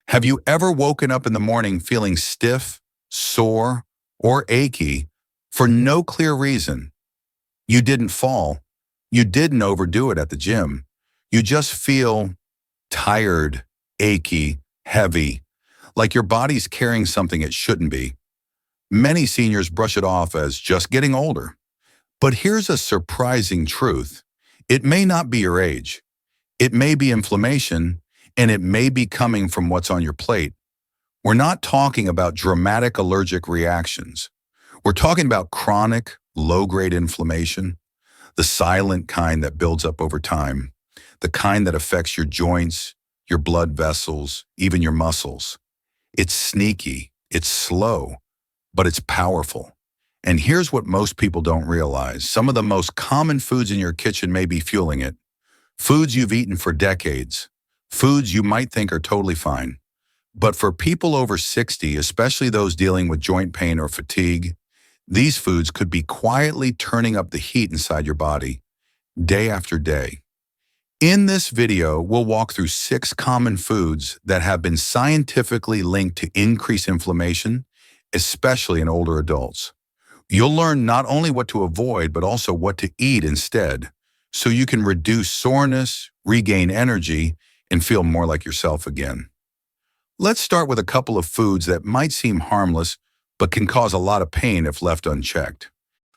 Have you ever woken up in the morning feeling stiff, sore, or achy for no clear reason? You didn't fall. You didn't overdo it at the gym. You just feel tired, achy, heavy, like your body's carrying something it shouldn't be. Many seniors brush it off as just getting older. But here's a surprising truth. It may not be your age. It may be inflammation, and it may be coming from what's on your plate. We're not talking about dramatic allergic reactions. We're talking about chronic, low-grade inflammation, the silent kind that builds up over time, the kind that affects your joints, your blood vessels, even your muscles. It's sneaky, it's slow, but it's powerful. And here's what most people don't realize. Some of the most common foods in your kitchen may be fueling it. Foods you've eaten for decades. Foods you might think are totally fine. But for people over 60, especially those dealing with joint pain or fatigue, these foods could be quietly turning up the heat inside your body, day after day. In this video, we'll walk through 6 common foods that have been scientifically linked to increased inflammation, especially in older adults. You'll learn not only what to avoid, but also what to eat instead, so you can reduce soreness, regain energy, and feel more like yourself again. Let's start with a couple of foods that might seem harmless, but can cause a lot of pain if left unchecked.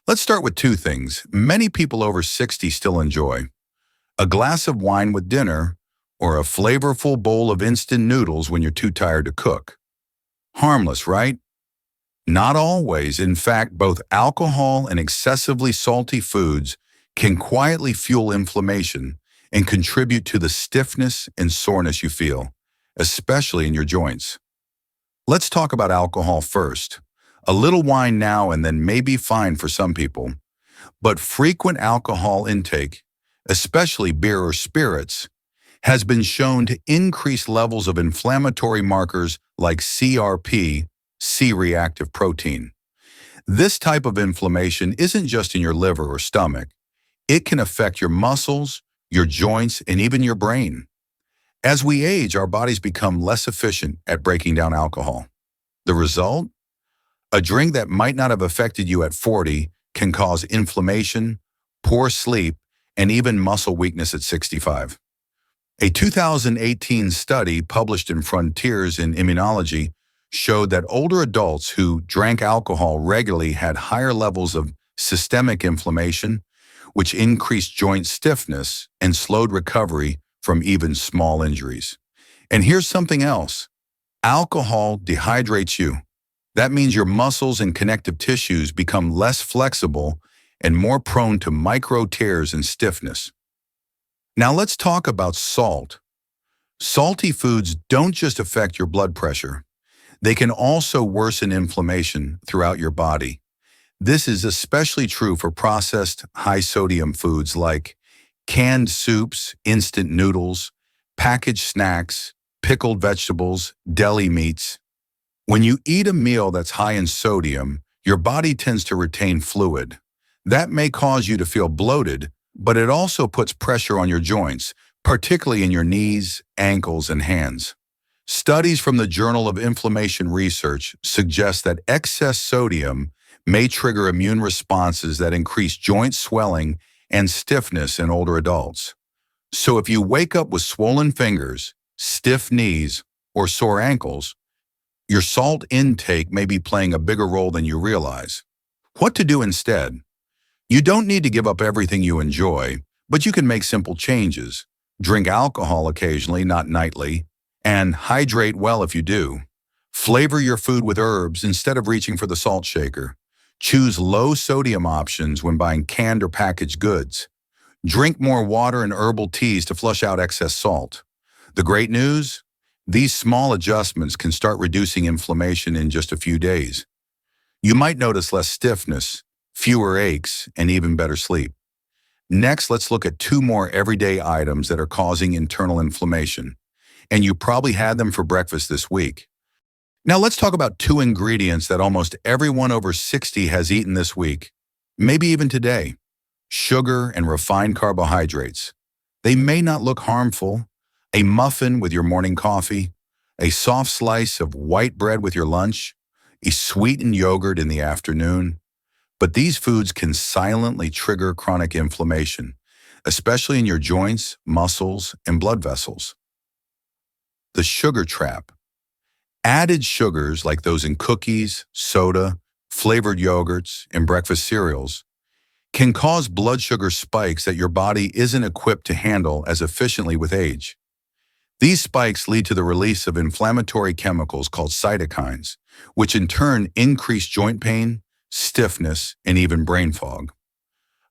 Let's start with 2 things many people over 60 still enjoy: a glass of wine with dinner, or a flavorful bowl of instant noodles when you're too tired to cook. Harmless, right? Not always. In fact, both alcohol and excessively salty foods can quietly fuel inflammation and contribute to the stiffness and soreness you feel, especially in your joints. Let's talk about alcohol first. A little wine now and then may be fine for some people, but frequent alcohol intake, especially beer or spirits, has been shown to increase levels of inflammatory markers like CRP, C-reactive protein. This type of inflammation isn't just in your liver or stomach. It can affect your muscles, your joints, and even your brain. As we age, our bodies become less efficient at breaking down alcohol. The result? A drink that might not have affected you at 40 can cause inflammation, poor sleep, and even muscle weakness at 65. A 2018 study published in Frontiers in Immunology showed that older adults who drank alcohol regularly had higher levels of systemic inflammation, which increased joint stiffness and slowed recovery from even small injuries. And here's something else. Alcohol dehydrates you. That means your muscles and connective tissues become less flexible and more prone to micro tears and stiffness. Now let's talk about salt. Salty foods don't just affect your blood pressure. They can also worsen inflammation throughout your body. This is especially true for processed, high-sodium foods like canned soups, instant noodles, packaged snacks, pickled vegetables, deli meats. When you eat a meal that's high in sodium, your body tends to retain fluid. That may cause you to feel bloated, but it also puts pressure on your joints, particularly in your knees, ankles, and hands. Studies from the Journal of Inflammation Research suggest that excess sodium may trigger immune responses that increase joint swelling and stiffness in older adults. So if you wake up with swollen fingers, stiff knees, or sore ankles, your salt intake may be playing a bigger role than you realize. What to do instead? You don't need to give up everything you enjoy, but you can make simple changes. Drink alcohol occasionally, not nightly, and hydrate well if you do. Flavor your food with herbs instead of reaching for the salt shaker. Choose low-sodium options when buying canned or packaged goods. Drink more water and herbal teas to flush out excess salt. The great news? These small adjustments can start reducing inflammation in just a few days. You might notice less stiffness, fewer aches, and even better sleep. Next, let's look at 2 more everyday items that are causing internal inflammation. And you probably had them for breakfast this week. Now let's talk about 2 ingredients that almost everyone over 60 has eaten this week, maybe even today: sugar and refined carbohydrates. They may not look harmful: a muffin with your morning coffee, a soft slice of white bread with your lunch, a sweetened yogurt in the afternoon. But these foods can silently trigger chronic inflammation, especially in your joints, muscles, and blood vessels. The sugar trap. Added sugars like those in cookies, soda, flavored yogurts, and breakfast cereals can cause blood sugar spikes that your body isn't equipped to handle as efficiently with age. These spikes lead to the release of inflammatory chemicals called cytokines, which in turn increase joint pain, stiffness, and even brain fog.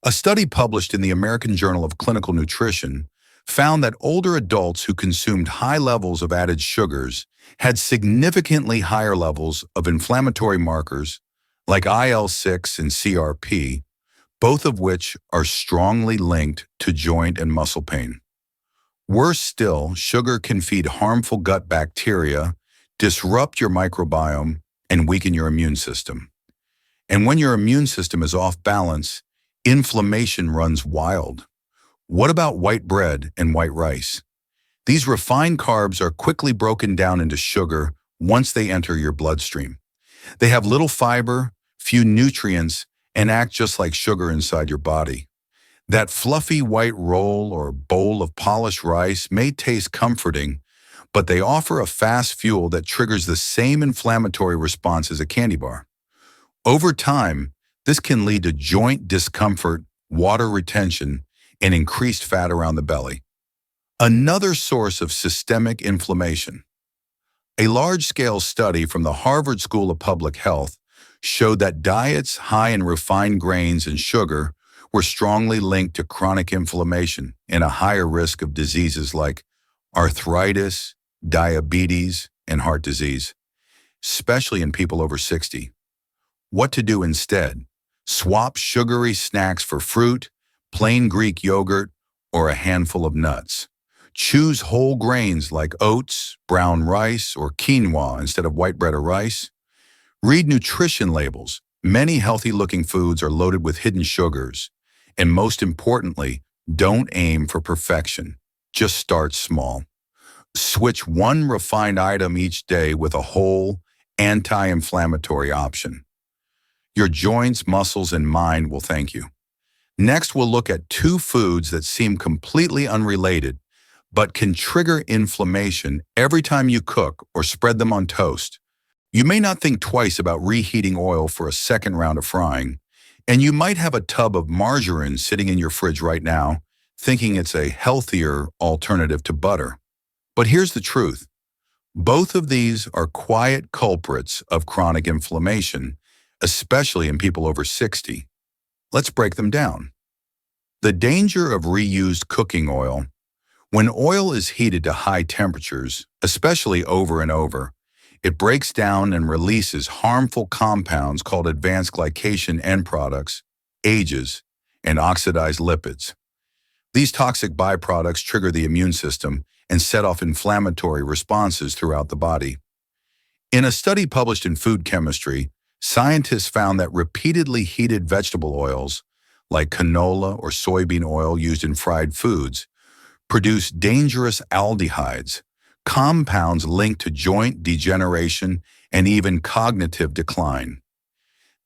A study published in the American Journal of Clinical Nutrition found that older adults who consumed high levels of added sugars had significantly higher levels of inflammatory markers like IL-6 and CRP, both of which are strongly linked to joint and muscle pain. Worse still, sugar can feed harmful gut bacteria, disrupt your microbiome, and weaken your immune system. And when your immune system is off balance, inflammation runs wild. What about white bread and white rice? These refined carbs are quickly broken down into sugar once they enter your bloodstream. They have little fiber, few nutrients, and act just like sugar inside your body. That fluffy white roll or bowl of polished rice may taste comforting, but they offer a fast fuel that triggers the same inflammatory response as a candy bar. Over time, this can lead to joint discomfort, water retention, and increased fat around the belly. Another source of systemic inflammation. A large-scale study from the Harvard School of Public Health showed that diets high in refined grains and sugar were strongly linked to chronic inflammation and a higher risk of diseases like arthritis, diabetes, and heart disease, especially in people over 60. What to do instead? Swap sugary snacks for fruit, plain Greek yogurt, or a handful of nuts. Choose whole grains like oats, brown rice, or quinoa instead of white bread or rice. Read nutrition labels. Many healthy-looking foods are loaded with hidden sugars. And most importantly, don't aim for perfection. Just start small. Switch one refined item each day with a whole, anti-inflammatory option. Your joints, muscles, and mind will thank you. Next, we'll look at two foods that seem completely unrelated, but can trigger inflammation every time you cook or spread them on toast. You may not think twice about reheating oil for a second round of frying, and you might have a tub of margarine sitting in your fridge right now, thinking it's a healthier alternative to butter. But here's the truth. Both of these are quiet culprits of chronic inflammation, especially in people over 60. Let's break them down. The danger of reused cooking oil. When oil is heated to high temperatures, especially over and over, it breaks down and releases harmful compounds called advanced glycation end products, AGEs, and oxidized lipids. These toxic byproducts trigger the immune system and set off inflammatory responses throughout the body. In a study published in Food Chemistry, scientists found that repeatedly heated vegetable oils, like canola or soybean oil used in fried foods, produce dangerous aldehydes, compounds linked to joint degeneration and even cognitive decline.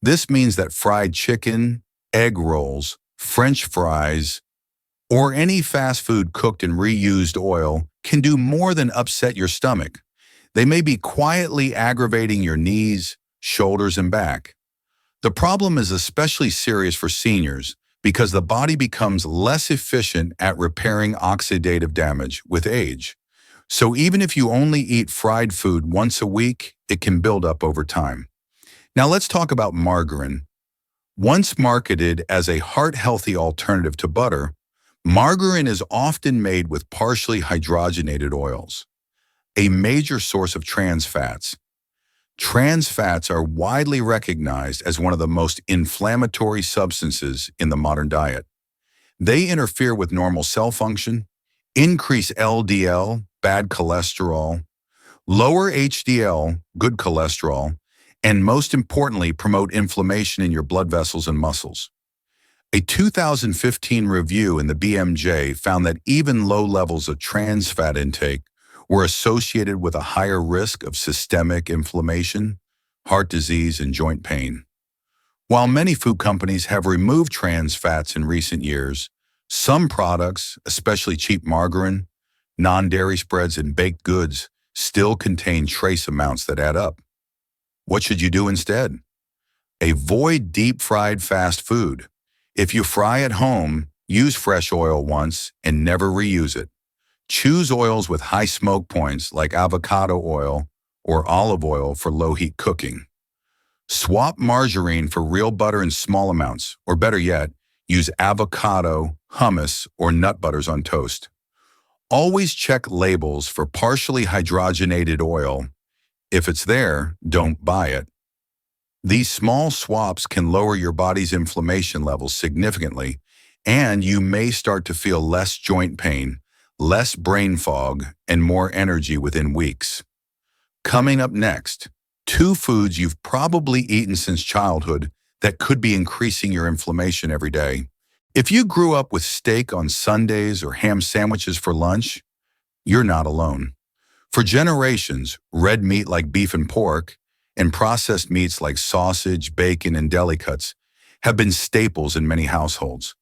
This means that fried chicken, egg rolls, French fries, or any fast food cooked in reused oil can do more than upset your stomach. They may be quietly aggravating your knees, shoulders, and back. The problem is especially serious for seniors because the body becomes less efficient at repairing oxidative damage with age. So even if you only eat fried food once a week, it can build up over time. Now let's talk about margarine. Once marketed as a heart-healthy alternative to butter, margarine is often made with partially hydrogenated oils, a major source of trans fats. Trans fats are widely recognized as one of the most inflammatory substances in the modern diet. They interfere with normal cell function, increase LDL, bad cholesterol, lower HDL, good cholesterol, and most importantly, promote inflammation in your blood vessels and muscles. A 2015 review in the BMJ found that even low levels of trans fat intake were associated with a higher risk of systemic inflammation, heart disease, and joint pain. While many food companies have removed trans fats in recent years, some products, especially cheap margarine, non-dairy spreads, and baked goods, still contain trace amounts that add up. What should you do instead? Avoid deep-fried fast food. If you fry at home, use fresh oil once and never reuse it. Choose oils with high smoke points like avocado oil or olive oil for low-heat cooking. Swap margarine for real butter in small amounts, or better yet, use avocado, hummus, or nut butters on toast. Always check labels for partially hydrogenated oil. If it's there, don't buy it. These small swaps can lower your body's inflammation levels significantly, and you may start to feel less joint pain, less brain fog, and more energy within weeks. Coming up next, 2 foods you've probably eaten since childhood that could be increasing your inflammation every day. If you grew up with steak on Sundays or ham sandwiches for lunch, you're not alone. For generations, red meat like beef and pork, and processed meats like sausage, bacon, and deli cuts have been staples in many households.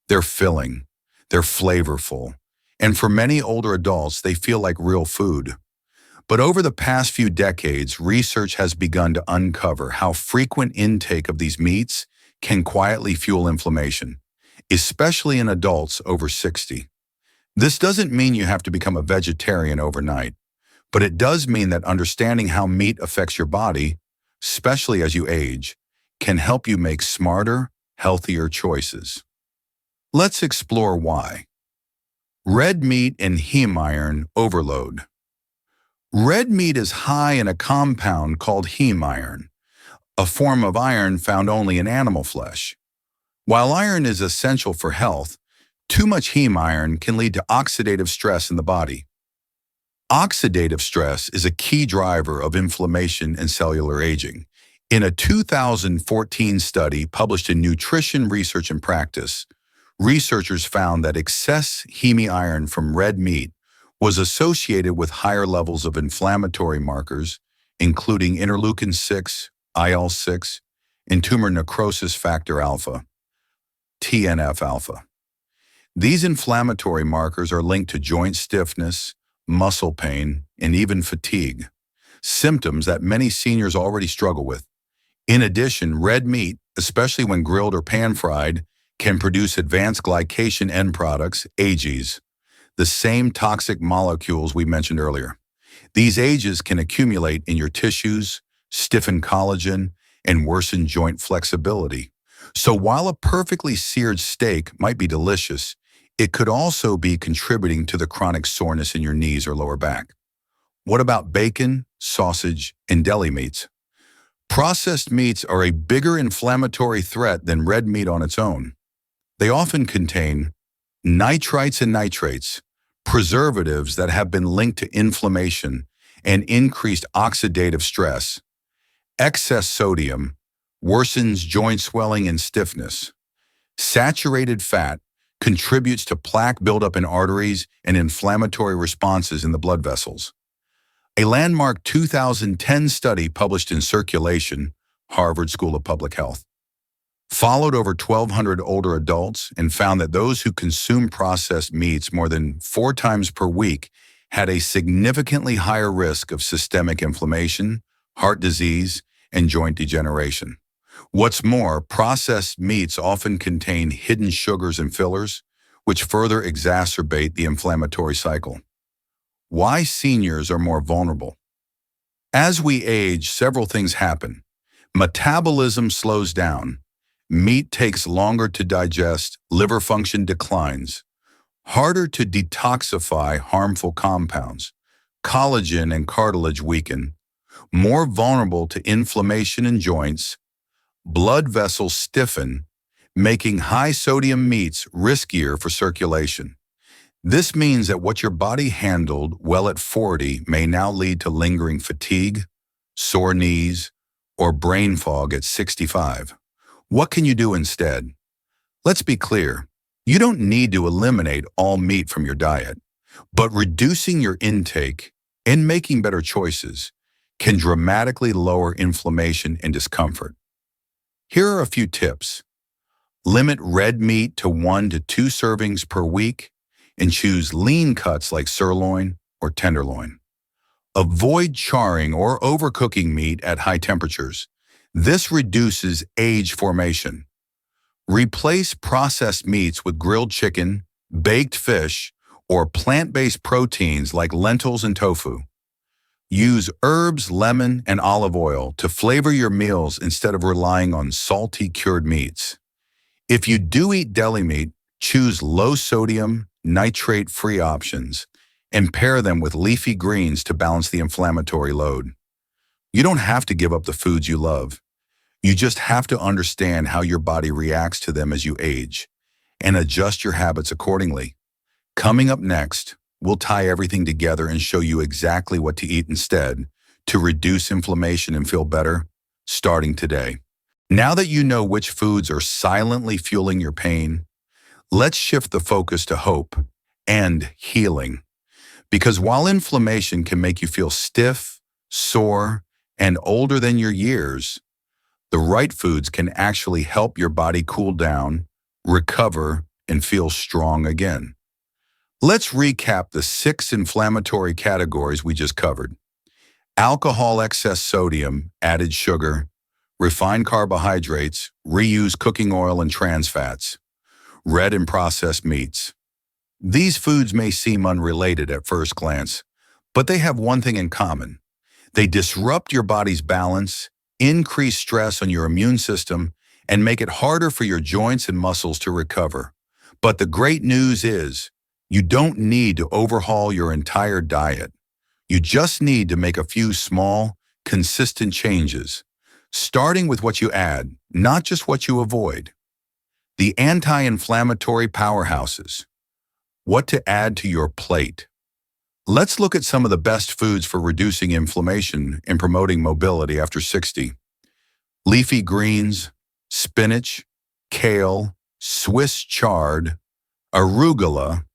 They're filling, they're flavorful, and for many older adults, they feel like real food. But over the past few decades, research has begun to uncover how frequent intake of these meats can quietly fuel inflammation, especially in adults over 60. This doesn't mean you have to become a vegetarian overnight, but it does mean that understanding how meat affects your body, especially as you age, can help you make smarter, healthier choices. Let's explore why. Red meat and heme iron overload. Red meat is high in a compound called heme iron, a form of iron found only in animal flesh. While iron is essential for health, too much heme iron can lead to oxidative stress in the body. Oxidative stress is a key driver of inflammation and cellular aging. In a 2014 study published in Nutrition Research and Practice, researchers found that excess heme iron from red meat was associated with higher levels of inflammatory markers, including interleukin-6, IL-6, and tumor necrosis factor alpha, TNF-alpha. These inflammatory markers are linked to joint stiffness, muscle pain, and even fatigue, symptoms that many seniors already struggle with. In addition, red meat, especially when grilled or pan-fried, can produce advanced glycation end products, AGEs, the same toxic molecules we mentioned earlier. These AGEs can accumulate in your tissues, stiffen collagen, and worsen joint flexibility. So while a perfectly seared steak might be delicious, it could also be contributing to the chronic soreness in your knees or lower back. What about bacon, sausage, and deli meats? Processed meats are a bigger inflammatory threat than red meat on its own. They often contain nitrites and nitrates, preservatives that have been linked to inflammation and increased oxidative stress. Excess sodium worsens joint swelling and stiffness. Saturated fat contributes to plaque buildup in arteries and inflammatory responses in the blood vessels. A landmark 2010 study published in Circulation, Harvard School of Public Health, followed over 1,200 older adults and found that those who consume processed meats more than 4 times per week had a significantly higher risk of systemic inflammation, heart disease, and joint degeneration. What's more, processed meats often contain hidden sugars and fillers, which further exacerbate the inflammatory cycle. Why seniors are more vulnerable? As we age, several things happen. Metabolism slows down. Meat takes longer to digest, liver function declines. Harder to detoxify harmful compounds. Collagen and cartilage weaken. More vulnerable to inflammation in joints. Blood vessels stiffen, making high-sodium meats riskier for circulation. This means that what your body handled well at 40 may now lead to lingering fatigue, sore knees, or brain fog at 65. What can you do instead? Let's be clear. You don't need to eliminate all meat from your diet. But reducing your intake and making better choices can dramatically lower inflammation and discomfort. Here are a few tips. Limit red meat to 1 to 2 servings per week and choose lean cuts like sirloin or tenderloin. Avoid charring or overcooking meat at high temperatures. This reduces age formation. Replace processed meats with grilled chicken, baked fish, or plant-based proteins like lentils and tofu. Use herbs, lemon, and olive oil to flavor your meals instead of relying on salty cured meats. If you do eat deli meat, choose low-sodium, nitrate-free options and pair them with leafy greens to balance the inflammatory load. You don't have to give up the foods you love. You just have to understand how your body reacts to them as you age and adjust your habits accordingly. Coming up next, we'll tie everything together and show you exactly what to eat instead to reduce inflammation and feel better starting today. Now that you know which foods are silently fueling your pain, let's shift the focus to hope and healing. Because while inflammation can make you feel stiff, sore, and older than your years, the right foods can actually help your body cool down, recover, and feel strong again. Let's recap the 6 inflammatory categories we just covered. Alcohol, excess sodium, added sugar, refined carbohydrates, reused cooking oil and trans fats, red and processed meats. These foods may seem unrelated at first glance, but they have one thing in common. They disrupt your body's balance, increase stress on your immune system, and make it harder for your joints and muscles to recover. But the great news is, you don't need to overhaul your entire diet. You just need to make a few small, consistent changes, starting with what you add, not just what you avoid. The anti-inflammatory powerhouses. What to add to your plate. Let's look at some of the best foods for reducing inflammation and promoting mobility after 60. Leafy greens, spinach, kale, Swiss chard, arugula,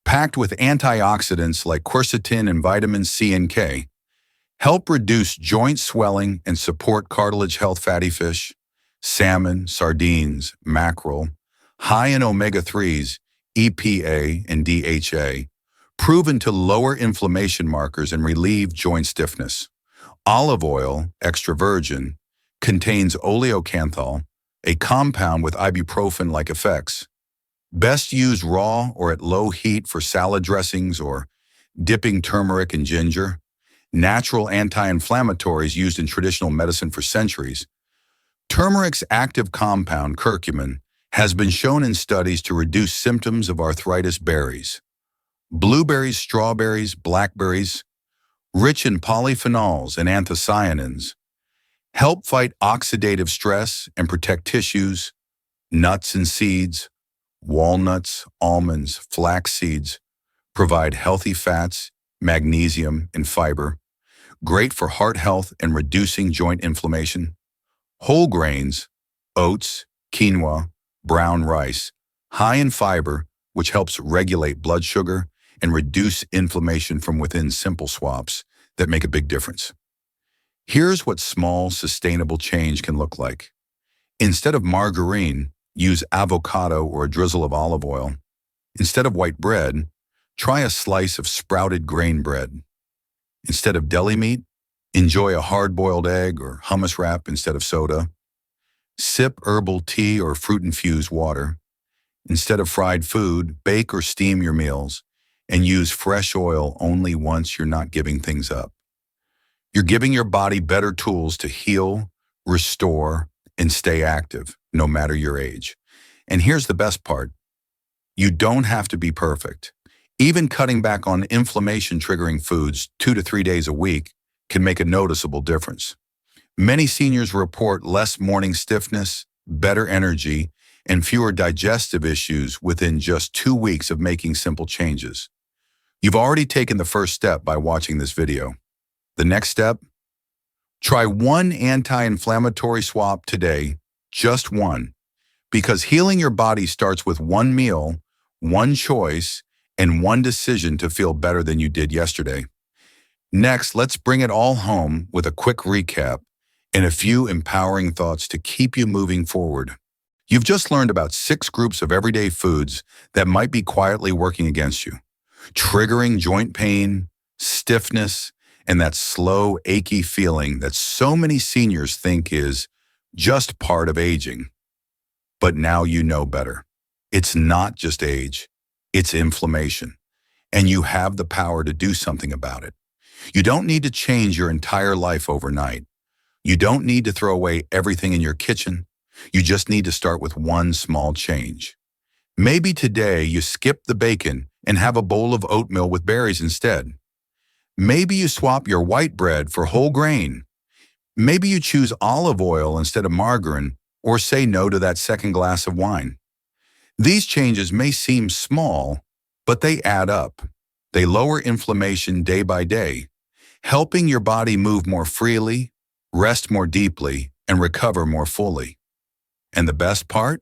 packed with antioxidants like quercetin and vitamins C and K, help reduce joint swelling and support cartilage health. Fatty fish, salmon, sardines, mackerel, high in omega-3s, EPA and DHA, proven to lower inflammation markers and relieve joint stiffness. Olive oil, extra virgin, contains oleocanthal, a compound with ibuprofen-like effects. Best used raw or at low heat for salad dressings or dipping turmeric and ginger. Natural anti-inflammatories used in traditional medicine for centuries. Turmeric's active compound, curcumin, has been shown in studies to reduce symptoms of arthritis. Berries. Blueberries, strawberries, blackberries, rich in polyphenols and anthocyanins, help fight oxidative stress and protect tissues. Nuts and seeds, walnuts, almonds, flax seeds, provide healthy fats, magnesium, and fiber, great for heart health and reducing joint inflammation. Whole grains, oats, quinoa, brown rice, high in fiber, which helps regulate blood sugar and reduce inflammation from within. Simple swaps that make a big difference. Here's what small, sustainable change can look like. Instead of margarine, use avocado or a drizzle of olive oil. Instead of white bread, try a slice of sprouted grain bread. Instead of deli meat, enjoy a hard-boiled egg or hummus wrap instead of soda. Sip herbal tea or fruit-infused water. Instead of fried food, bake or steam your meals, and use fresh oil only once you're not giving things up. You're giving your body better tools to heal, restore, and stay active, no matter your age. And here's the best part. You don't have to be perfect. Even cutting back on inflammation-triggering foods 2 to 3 days a week can make a noticeable difference. Many seniors report less morning stiffness, better energy, and fewer digestive issues within just 2 weeks of making simple changes. You've already taken the first step by watching this video. The next step? Try one anti-inflammatory swap today, just one, because healing your body starts with one meal, one choice, and one decision to feel better than you did yesterday. Next, let's bring it all home with a quick recap and a few empowering thoughts to keep you moving forward. You've just learned about 6 groups of everyday foods that might be quietly working against you, triggering joint pain, stiffness, and that slow, achy feeling that so many seniors think is just part of aging. But now you know better. It's not just age, it's inflammation, and you have the power to do something about it. You don't need to change your entire life overnight. You don't need to throw away everything in your kitchen. You just need to start with one small change. Maybe today you skip the bacon and have a bowl of oatmeal with berries instead. Maybe you swap your white bread for whole grain. Maybe you choose olive oil instead of margarine, or say no to that second glass of wine. These changes may seem small, but they add up. They lower inflammation day by day, helping your body move more freely, rest more deeply, and recover more fully. And the best part?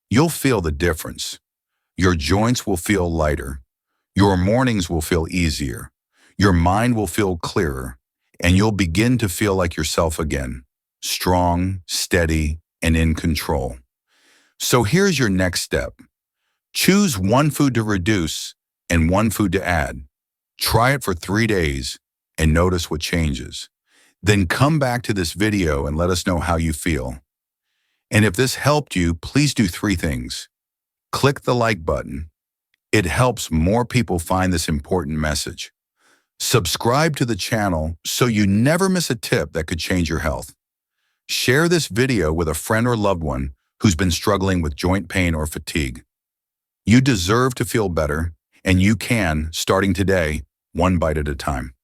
You'll feel the difference. Your joints will feel lighter. Your mornings will feel easier. Your mind will feel clearer, and you'll begin to feel like yourself again, strong, steady, and in control. So here's your next step. Choose one food to reduce and one food to add. Try it for 3 days and notice what changes. Then come back to this video and let us know how you feel. And if this helped you, please do 3 things. Click the like button. It helps more people find this important message. Subscribe to the channel so you never miss a tip that could change your health. Share this video with a friend or loved one who's been struggling with joint pain or fatigue. You deserve to feel better, and you can, starting today, one bite at a time.